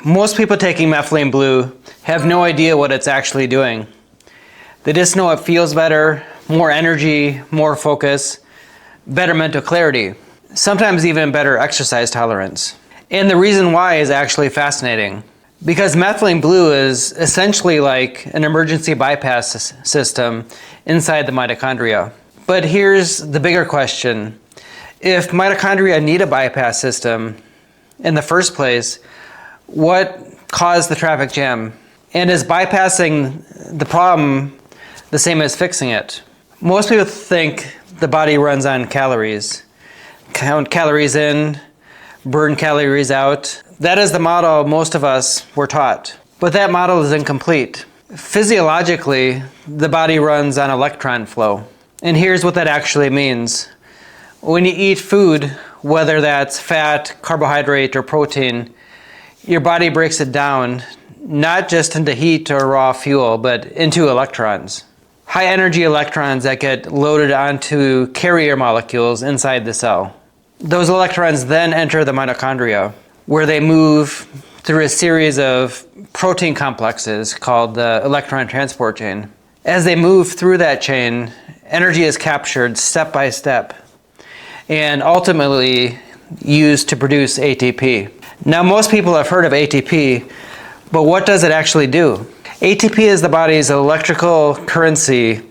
Most people taking Methylene Blue have no idea what it's actually doing. They just know it feels better, more energy, more focus, better mental clarity, sometimes even better exercise tolerance. And the reason why is actually fascinating. Because Methylene Blue is essentially like an emergency bypass system inside the mitochondria. But here's the bigger question. If mitochondria need a bypass system in the first place, what caused the traffic jam? And is bypassing the problem the same as fixing it? Most people think the body runs on calories. Count calories in, burn calories out. That is the model most of us were taught. But that model is incomplete. Physiologically, the body runs on electron flow. And here's what that actually means. When you eat food, whether that's fat, carbohydrate, or protein, your body breaks it down, not just into heat or raw fuel, but into electrons. High energy electrons that get loaded onto carrier molecules inside the cell. Those electrons then enter the mitochondria, where they move through a series of protein complexes called the electron transport chain. As they move through that chain, energy is captured step by step and ultimately used to produce ATP. Now, most people have heard of ATP, but what does it actually do? ATP is the body's electrical currency.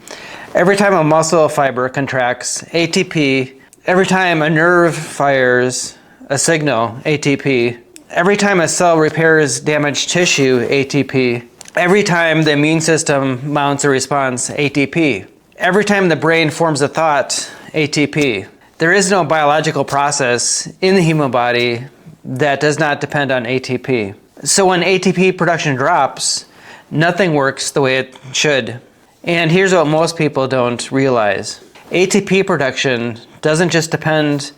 Every time a muscle fiber contracts, ATP. Every time a nerve fires a signal, ATP. Every time a cell repairs damaged tissue, ATP. Every time the immune system mounts a response, ATP. Every time the brain forms a thought, ATP. There is no biological process in the human body that does not depend on ATP. So when ATP production drops, nothing works the way it should. And here's what most people don't realize. ATP production doesn't just depend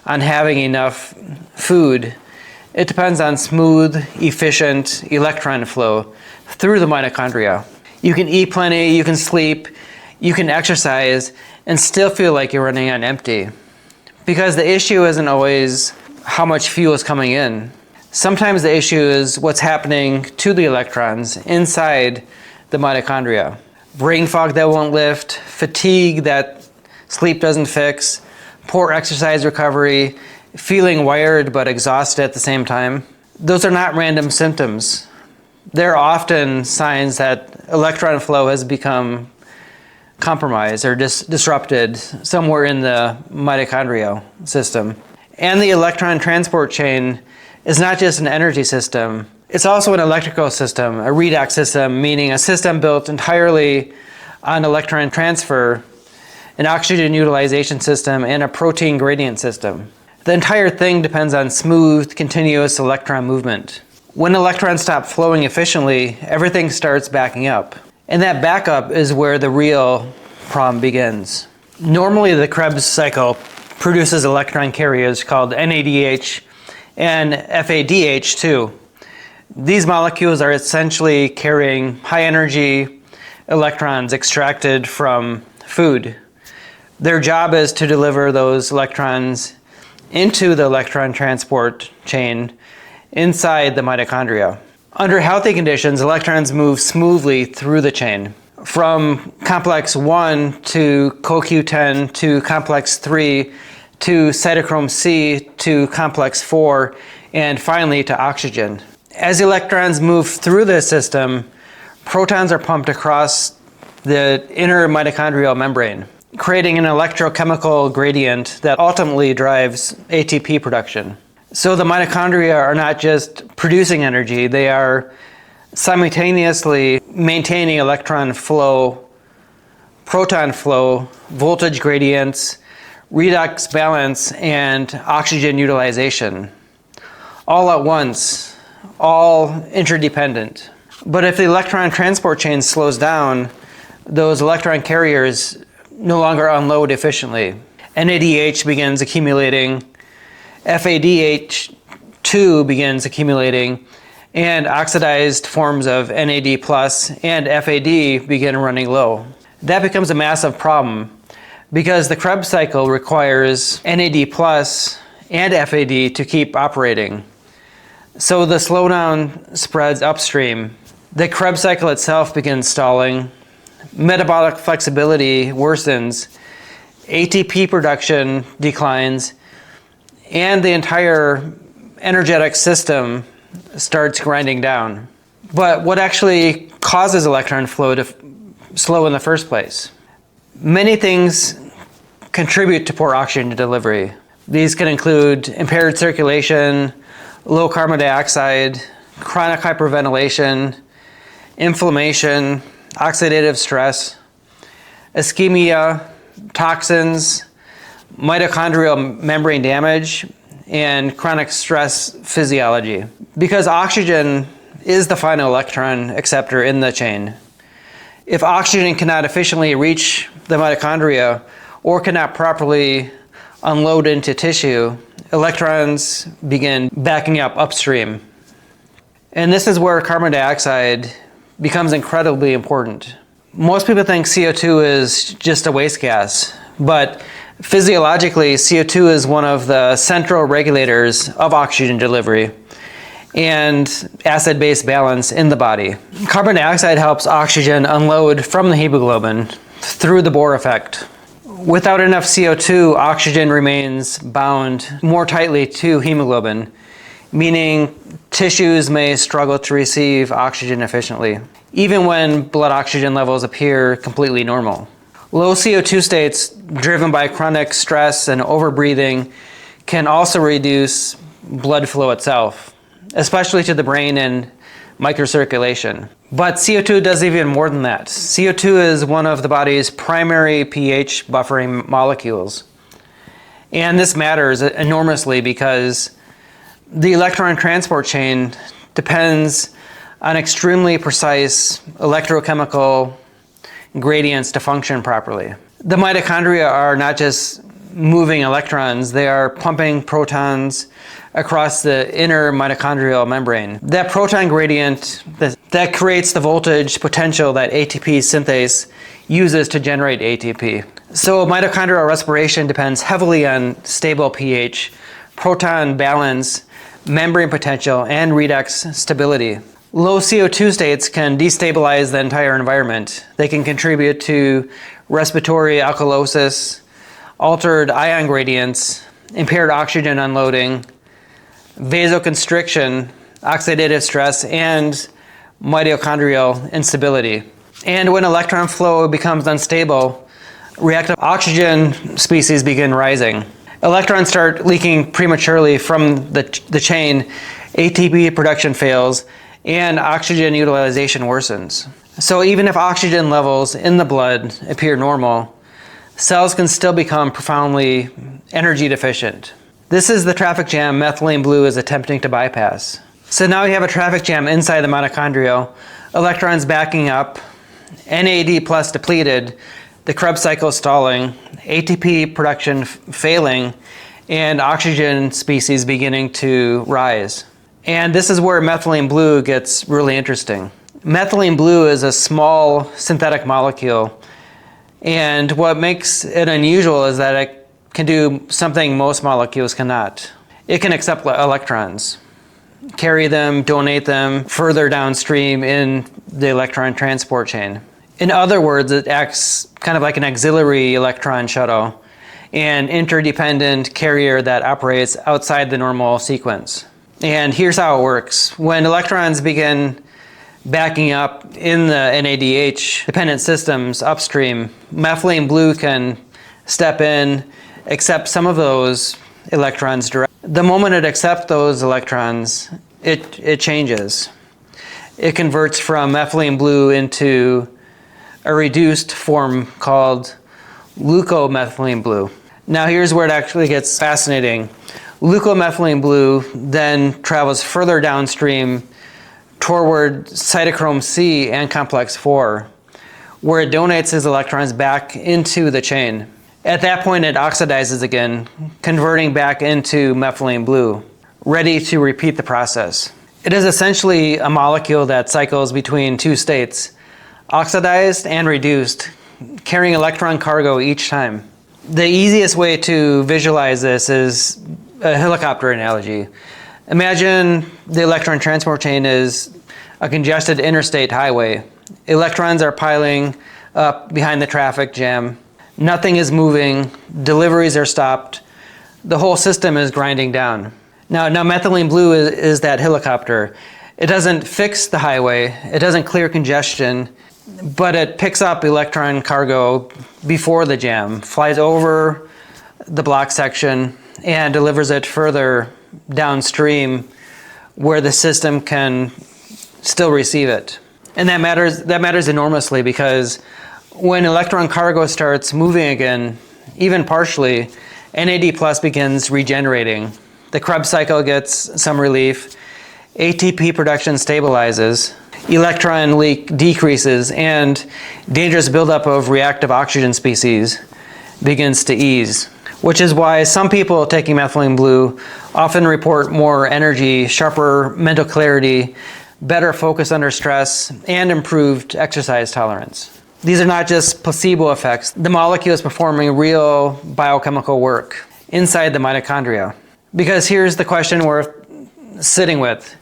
on having enough food. It depends on smooth, efficient electron flow through the mitochondria. You can eat plenty, you can sleep, you can exercise, and still feel like you're running on empty. Because the issue isn't always how much fuel is coming in. Sometimes the issue is what's happening to the electrons inside the mitochondria. Brain fog that won't lift, fatigue that sleep doesn't fix, poor exercise recovery, feeling wired but exhausted at the same time. Those are not random symptoms. They're often signs that electron flow has become compromised or disrupted somewhere in the mitochondrial system. And the electron transport chain is not just an energy system, it's also an electrical system, a redox system, meaning a system built entirely on electron transfer, an oxygen utilization system, and a protein gradient system. The entire thing depends on smooth, continuous electron movement. When electrons stop flowing efficiently, everything starts backing up. And that backup is where the real problem begins. Normally, the Krebs cycle produces electron carriers called NADH and FADH2. These molecules are essentially carrying high energy electrons extracted from food. Their job is to deliver those electrons into the electron transport chain inside the mitochondria. Under healthy conditions, electrons move smoothly through the chain, from complex 1 to CoQ10 to complex 3 to cytochrome C to complex 4, and finally to oxygen. As electrons move through the system, protons are pumped across the inner mitochondrial membrane, creating an electrochemical gradient that ultimately drives ATP production. So the mitochondria are not just producing energy, they are simultaneously maintaining electron flow, proton flow, voltage gradients, redox balance, and oxygen utilization, all at once, all interdependent. But if the electron transport chain slows down, those electron carriers no longer unload efficiently. NADH begins accumulating, FADH2 begins accumulating, and oxidized forms of NAD+ and FAD begin running low. That becomes a massive problem because the Krebs cycle requires NAD+ and FAD to keep operating. So the slowdown spreads upstream. The Krebs cycle itself begins stalling. Metabolic flexibility worsens. ATP production declines. And the entire energetic system starts grinding down. But what actually causes electron flow to slow in the first place? Many things contribute to poor oxygen delivery. These can include impaired circulation, low carbon dioxide, chronic hyperventilation, inflammation, oxidative stress, ischemia, toxins, mitochondrial membrane damage, and chronic stress physiology. Because oxygen is the final electron acceptor in the chain. If oxygen cannot efficiently reach the mitochondria or cannot properly unload into tissue, electrons begin backing up upstream. And this is where carbon dioxide becomes incredibly important. Most people think CO2 is just a waste gas, but physiologically, CO2 is one of the central regulators of oxygen delivery and acid-base balance in the body. Carbon dioxide helps oxygen unload from the hemoglobin through the Bohr effect. Without enough CO2, oxygen remains bound more tightly to hemoglobin, meaning tissues may struggle to receive oxygen efficiently, even when blood oxygen levels appear completely normal. Low CO2 states driven by chronic stress and overbreathing can also reduce blood flow itself, especially to the brain and microcirculation. But CO2 does even more than that. CO2 is one of the body's primary pH buffering molecules. And this matters enormously because the electron transport chain depends on extremely precise electrochemical gradients to function properly. The mitochondria are not just moving electrons, they are pumping protons across the inner mitochondrial membrane. That proton gradient that creates the voltage potential that ATP synthase uses to generate ATP. So mitochondrial respiration depends heavily on stable pH, proton balance, membrane potential, and redox stability. Low CO2 states can destabilize the entire environment. They can contribute to respiratory alkalosis, altered ion gradients, impaired oxygen unloading, vasoconstriction, oxidative stress, and mitochondrial instability. And when electron flow becomes unstable, reactive oxygen species begin rising. Electrons start leaking prematurely from the chain, ATP production fails, and oxygen utilization worsens. So even if oxygen levels in the blood appear normal, cells can still become profoundly energy deficient. This is the traffic jam Methylene Blue is attempting to bypass. So now we have a traffic jam inside the mitochondria, electrons backing up, NAD plus depleted, the Krebs cycle stalling, ATP production failing, and oxygen species beginning to rise. And this is where methylene blue gets really interesting. Methylene blue is a small synthetic molecule, and what makes it unusual is that it can do something most molecules cannot. It can accept electrons, carry them, donate them further downstream in the electron transport chain. In other words, it acts kind of like an auxiliary electron shuttle, an interdependent carrier that operates outside the normal sequence. And here's how it works. When electrons begin backing up in the NADH dependent systems upstream, methylene blue can step in, accept some of those electrons directly. The moment it accepts those electrons, it changes. It converts from methylene blue into a reduced form called leucomethylene blue. Now here's where it actually gets fascinating. Leucomethylene blue then travels further downstream toward cytochrome C and complex 4, where it donates its electrons back into the chain. At that point, it oxidizes again, converting back into methylene blue, ready to repeat the process. It is essentially a molecule that cycles between two states, oxidized and reduced, carrying electron cargo each time. The easiest way to visualize this is a helicopter analogy. Imagine the electron transport chain is a congested interstate highway. Electrons are piling up behind the traffic jam. Nothing is moving, deliveries are stopped, the whole system is grinding down. Now methylene blue is that helicopter. It doesn't fix the highway, it doesn't clear congestion, but it picks up electron cargo before the jam, flies over the block section, and delivers it further downstream where the system can still receive it. And that matters enormously, because when electron cargo starts moving again, even partially, NAD plus begins regenerating. The Krebs cycle gets some relief, ATP production stabilizes, electron leak decreases, and dangerous buildup of reactive oxygen species begins to ease. Which is why some people taking methylene blue often report more energy, sharper mental clarity, better focus under stress, and improved exercise tolerance. These are not just placebo effects. The molecule is performing real biochemical work inside the mitochondria. Because here's the question we're sitting with.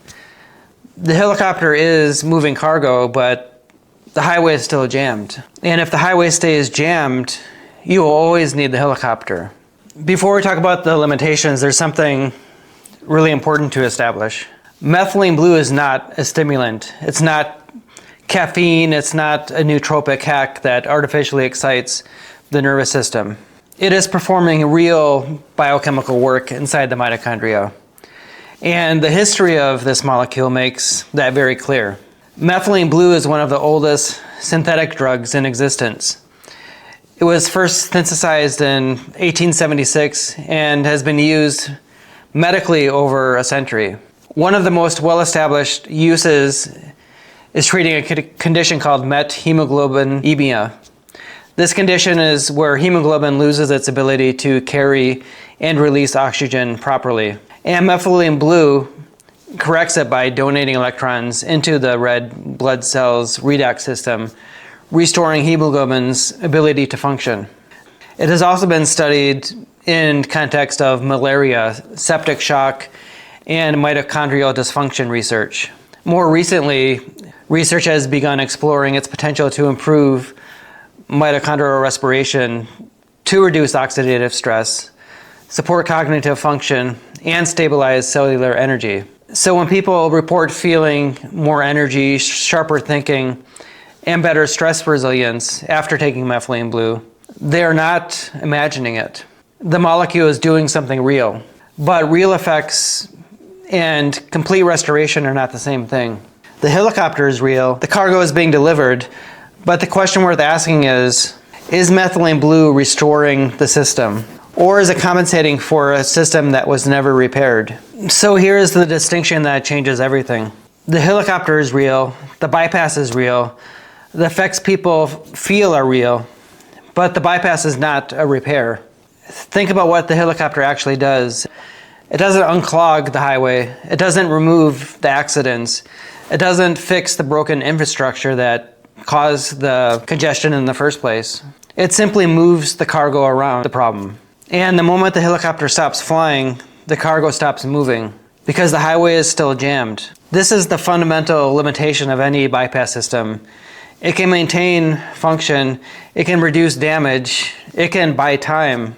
The helicopter is moving cargo, but the highway is still jammed. And if the highway stays jammed, you will always need the helicopter. Before we talk about the limitations, there's something really important to establish. Methylene blue is not a stimulant. It's not caffeine, it's not a nootropic hack that artificially excites the nervous system. It is performing real biochemical work inside the mitochondria. And the history of this molecule makes that very clear. Methylene blue is one of the oldest synthetic drugs in existence. It was first synthesized in 1876 and has been used medically over a century. One of the most well-established uses is treating a condition called methemoglobinemia. This condition is where hemoglobin loses its ability to carry and release oxygen properly. And methylene blue corrects it by donating electrons into the red blood cells redox system, restoring hemoglobin's ability to function. It has also been studied in context of malaria, septic shock, and mitochondrial dysfunction research. More recently, research has begun exploring its potential to improve mitochondrial respiration to reduce oxidative stress, support cognitive function, and stabilize cellular energy. So when people report feeling more energy, sharper thinking, and better stress resilience after taking methylene blue, they're not imagining it. The molecule is doing something real, but real effects and complete restoration are not the same thing. The helicopter is real, the cargo is being delivered, but the question worth asking is methylene blue restoring the system? Or is it compensating for a system that was never repaired? So here's the distinction that changes everything. The helicopter is real, the bypass is real, the effects people feel are real, but the bypass is not a repair. Think about what the helicopter actually does. It doesn't unclog the highway, it doesn't remove the accidents, it doesn't fix the broken infrastructure that caused the congestion in the first place. It simply moves the cargo around the problem. And the moment the helicopter stops flying, the cargo stops moving because the highway is still jammed. This is the fundamental limitation of any bypass system. It can maintain function, it can reduce damage, it can buy time,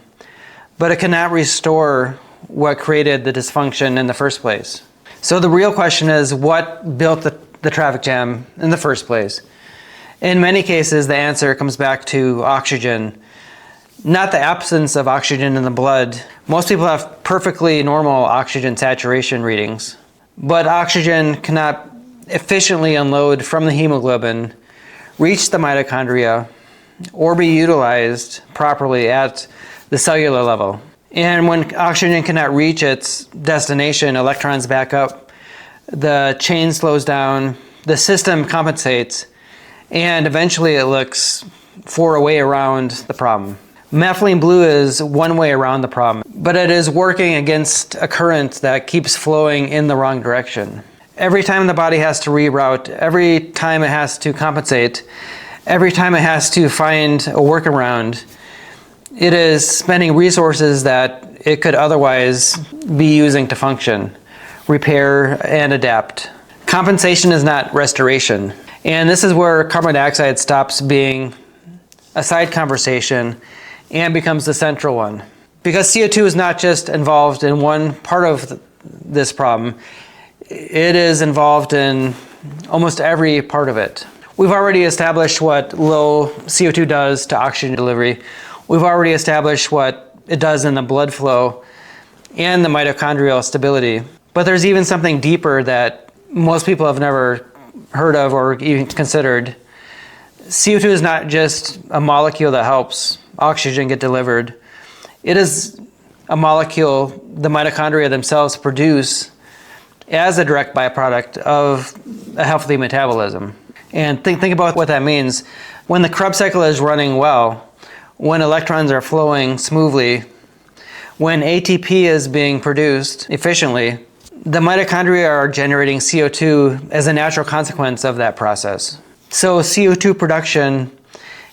but it cannot restore what created the dysfunction in the first place. So the real question is, what built the traffic jam in the first place? In many cases, the answer comes back to oxygen. Not the absence of oxygen in the blood. Most people have perfectly normal oxygen saturation readings, but oxygen cannot efficiently unload from the hemoglobin, reach the mitochondria, or be utilized properly at the cellular level. And when oxygen cannot reach its destination, electrons back up, the chain slows down, the system compensates, and eventually it looks for a way around the problem. Methylene blue is one way around the problem, but it is working against a current that keeps flowing in the wrong direction. Every time the body has to reroute, every time it has to compensate, every time it has to find a workaround, it is spending resources that it could otherwise be using to function, repair, and adapt. Compensation is not restoration. And this is where carbon dioxide stops being a side conversation and becomes the central one. Because CO2 is not just involved in one part of this problem, it is involved in almost every part of it. We've already established what low CO2 does to oxygen delivery. We've already established what it does in the blood flow and the mitochondrial stability. But there's even something deeper that most people have never heard of or even considered. CO2 is not just a molecule that helps oxygen get delivered. It is a molecule the mitochondria themselves produce as a direct byproduct of a healthy metabolism. And think about what that means. When the Krebs cycle is running well, when electrons are flowing smoothly, when ATP is being produced efficiently, the mitochondria are generating CO2 as a natural consequence of that process. So CO2 production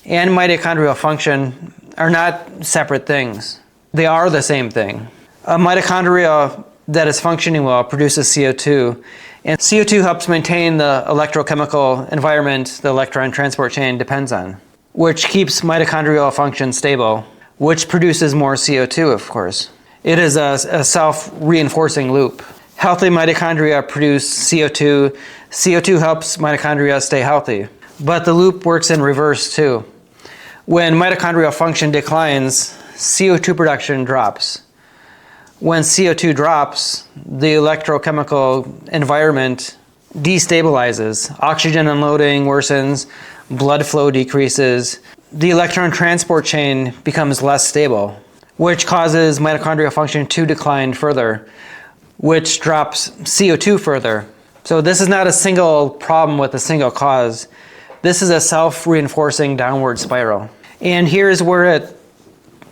and mitochondrial function are not separate things. They are the same thing. A mitochondria that is functioning well produces CO2, and CO2 helps maintain the electrochemical environment the electron transport chain depends on, which keeps mitochondrial function stable, which produces more CO2, of course. It is a self-reinforcing loop. Healthy mitochondria produce CO2. CO2 helps mitochondria stay healthy. But the loop works in reverse too. When mitochondrial function declines, CO2 production drops. When CO2 drops, the electrochemical environment destabilizes. Oxygen unloading worsens, blood flow decreases. The electron transport chain becomes less stable, which causes mitochondrial function to decline further, which drops CO2 further. So this is not a single problem with a single cause. This is a self-reinforcing downward spiral. And here's where it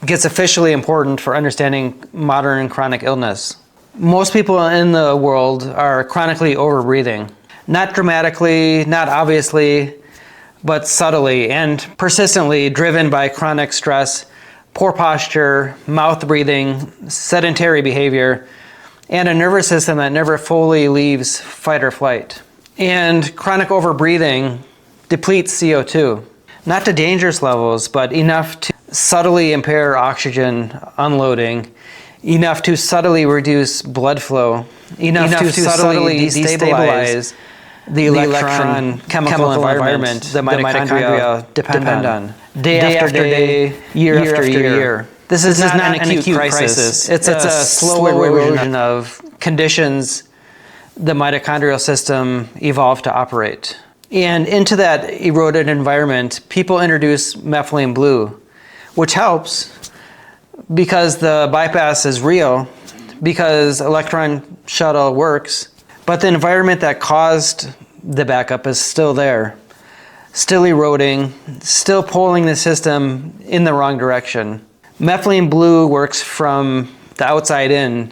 gets officially important for understanding modern chronic illness. Most people in the world are chronically overbreathing. Not dramatically, not obviously, but subtly and persistently driven by chronic stress, poor posture, mouth breathing, sedentary behavior, and a nervous system that never fully leaves fight or flight. And chronic overbreathing depletes CO2, not to dangerous levels, but enough to subtly impair oxygen unloading, enough to subtly reduce blood flow, enough to subtly destabilize the electron chemical environment the mitochondria depend on. Day after day, year after year. This is not an acute crisis. It's a slow erosion of conditions the mitochondrial system evolved to operate. And into that eroded environment, people introduce methylene blue, which helps because the bypass is real, because electron shuttle works, but the environment that caused the backup is still there, still eroding, still pulling the system in the wrong direction. Methylene blue works from the outside in.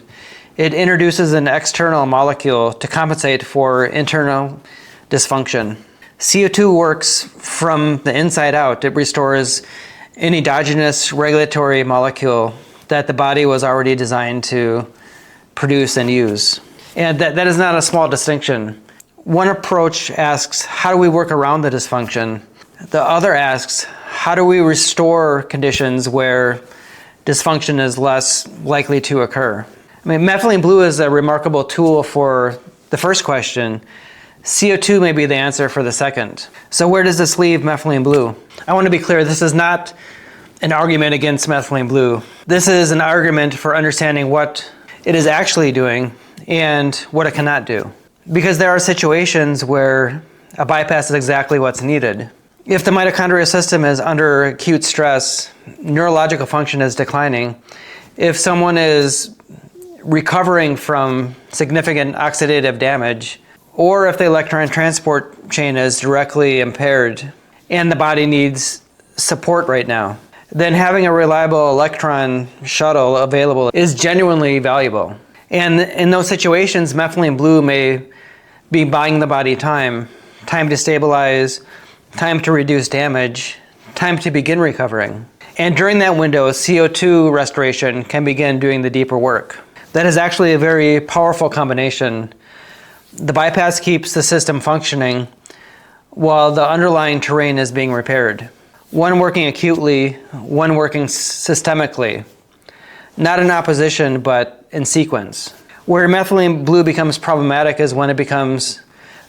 It introduces an external molecule to compensate for internal dysfunction. CO2 works from the inside out. It restores an endogenous regulatory molecule that the body was already designed to produce and use. And that is not a small distinction. One approach asks, how do we work around the dysfunction? The other asks, how do we restore conditions where dysfunction is less likely to occur? I mean, methylene blue is a remarkable tool for the first question. CO2 may be the answer for the second. So where does this leave methylene blue? I want to be clear, this is not an argument against methylene blue. This is an argument for understanding what it is actually doing and what it cannot do. Because there are situations where a bypass is exactly what's needed. If the mitochondrial system is under acute stress, neurological function is declining. If someone is recovering from significant oxidative damage, or if the electron transport chain is directly impaired and the body needs support right now, then having a reliable electron shuttle available is genuinely valuable. And in those situations, methylene blue may be buying the body time to stabilize, time to reduce damage, time to begin recovering. And during that window, CO2 restoration can begin doing the deeper work. That is actually a very powerful combination. The bypass keeps the system functioning while the underlying terrain is being repaired. One working acutely, one working systemically. Not in opposition, but in sequence. Where methylene blue becomes problematic is when it becomes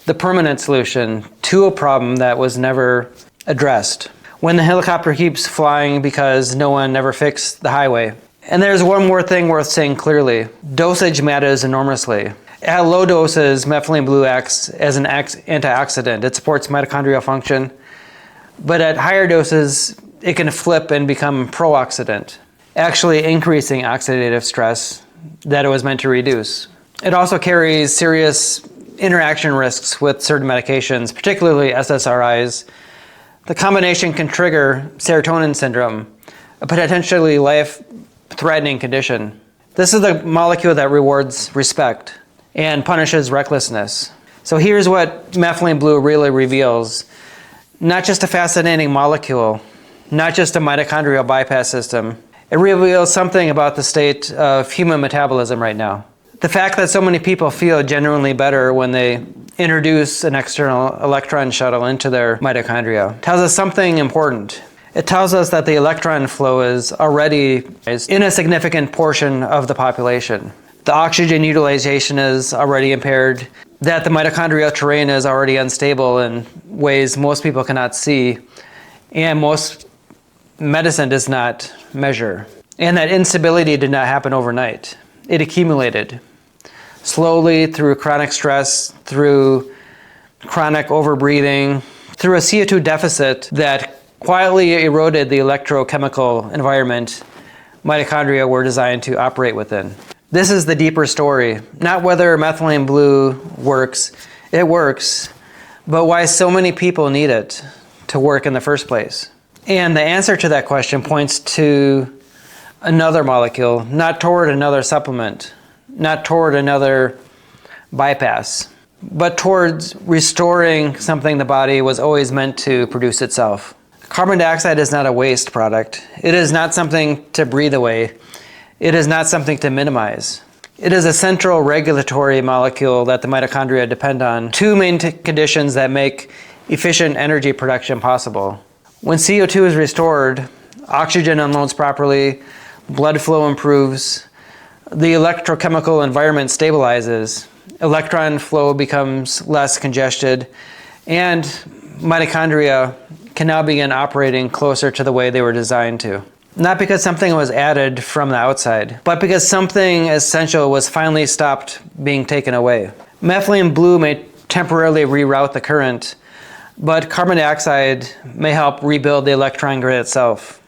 the permanent solution to a problem that was never addressed. When the helicopter keeps flying because no one ever fixed the highway. And there's one more thing worth saying clearly. Dosage matters enormously. At low doses, methylene blue acts as an antioxidant. It supports mitochondrial function. But at higher doses, it can flip and become pro-oxidant, actually increasing oxidative stress that it was meant to reduce. It also carries serious interaction risks with certain medications, particularly SSRIs. The combination can trigger serotonin syndrome, a potentially life-threatening condition. This is the molecule that rewards respect and punishes recklessness. So here's what methylene blue really reveals. Not just a fascinating molecule, not just a mitochondrial bypass system. It reveals something about the state of human metabolism right now. The fact that so many people feel genuinely better when they introduce an external electron shuttle into their mitochondria tells us something important. It tells us that the electron flow is already in a significant portion of the population. The oxygen utilization is already impaired, that the mitochondrial terrain is already unstable in ways most people cannot see, and most medicine does not measure. And that instability did not happen overnight. It accumulated slowly through chronic stress, through chronic overbreathing, through a CO₂ deficit that quietly eroded the electrochemical environment mitochondria were designed to operate within. This is the deeper story, not whether methylene blue works, it works, but why so many people need it to work in the first place. And the answer to that question points to another molecule, not toward another supplement, not toward another bypass, but towards restoring something the body was always meant to produce itself. Carbon dioxide is not a waste product. It is not something to breathe away. It is not something to minimize. It is a central regulatory molecule that the mitochondria depend on. Two main conditions that make efficient energy production possible. When CO₂ is restored, oxygen unloads properly, blood flow improves, the electrochemical environment stabilizes, electron flow becomes less congested, and mitochondria can now begin operating closer to the way they were designed to. Not because something was added from the outside, but because something essential was finally stopped being taken away. Methylene blue may temporarily reroute the current, but carbon dioxide may help rebuild the electron grid itself.